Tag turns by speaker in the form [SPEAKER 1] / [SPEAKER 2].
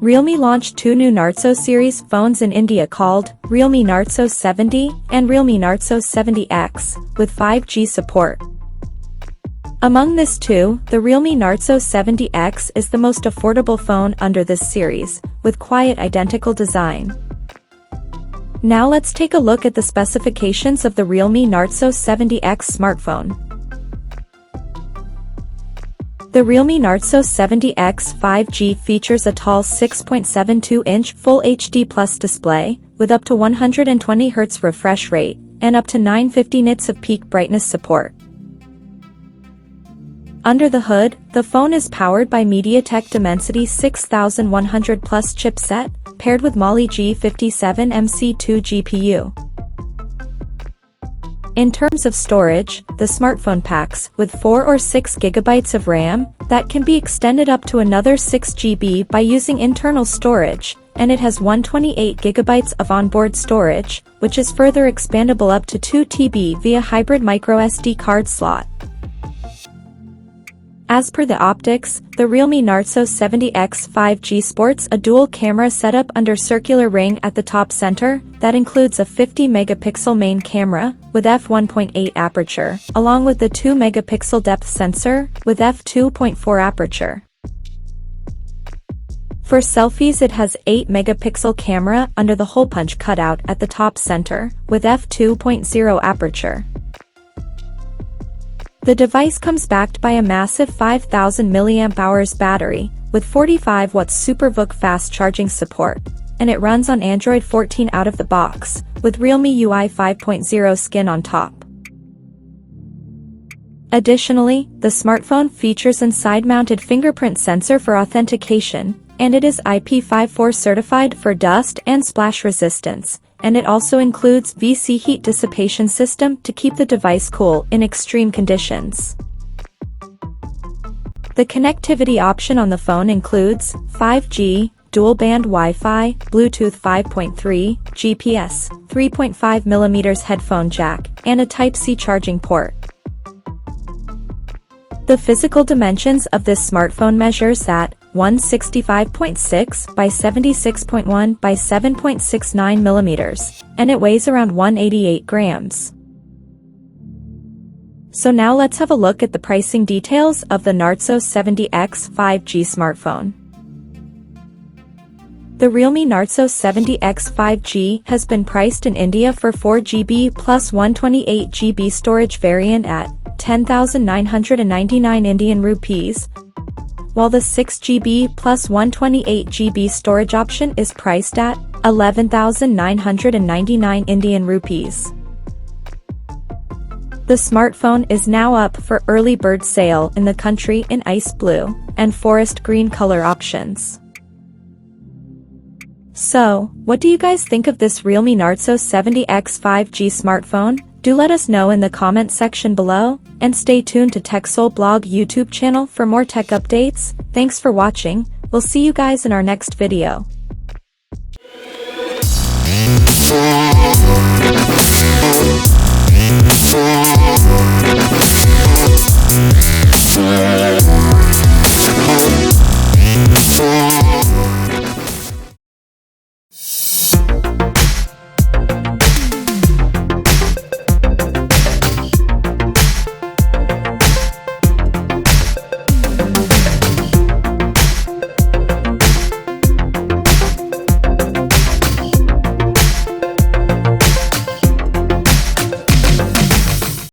[SPEAKER 1] Realme launched two new Narzo series phones in India called Realme Narzo 70 and Realme Narzo 70x, with 5G support. Among this two, the Realme Narzo 70x is the most affordable phone under this series, with quiet identical design. Now let's take a look at the specifications of the Realme Narzo 70x smartphone. The Realme Narzo 70x 5G features a tall 6.72-inch Full HD Plus display, with up to 120 Hz refresh rate, and up to 950 nits of peak brightness support. Under the hood, the phone is powered by MediaTek Dimensity 6100 Plus chipset, paired with Mali G57 MC2 GPU. In terms of storage, the smartphone packs with 4 or 6 GB of RAM that can be extended up to another 6 GB by using internal storage, and it has 128 GB of onboard storage, which is further expandable up to 2 TB via hybrid microSD card slot. As per the optics, the Realme Narzo 70x 5G sports a dual-camera setup under circular ring at the top center that includes a 50-megapixel main camera with f1.8 aperture, along with the 2-megapixel depth sensor with f2.4 aperture. For selfies, it has 8-megapixel camera under the hole punch cutout at the top center with f2.0 aperture. The device comes backed by a massive 5000 mAh battery, with 45 watts SuperVOOC fast charging support, and it runs on Android 14 out of the box, with Realme UI 5.0 skin on top. Additionally, the smartphone features an side-mounted fingerprint sensor for authentication, and it is IP54 certified for dust and splash resistance, and it also includes VC heat dissipation system to keep the device cool in extreme conditions. The connectivity option on the phone includes 5G, dual-band Wi-Fi, Bluetooth 5.3, GPS, 3.5mm headphone jack, and a Type-C charging port. The physical dimensions of this smartphone measures at 165.6 by 76.1 by 7.69 millimeters, and it weighs around 188 grams. So now let's have a look at the pricing details of the Narzo 70x 5G smartphone. The Realme Narzo 70x 5G has been priced in India for 4GB plus 128GB storage variant at 10,999 Indian rupees, while the 6GB plus 128GB storage option is priced at 11,999 Indian rupees. The smartphone is now up for early bird sale in the country in ice blue and forest green color options. So, what do you guys think of this Realme Narzo 70x 5G smartphone? Do let us know in the comment section below, and stay tuned to TechSole Blog YouTube channel for more tech updates. Thanks for watching, we'll see you guys in our next video.
[SPEAKER 2] Yeah.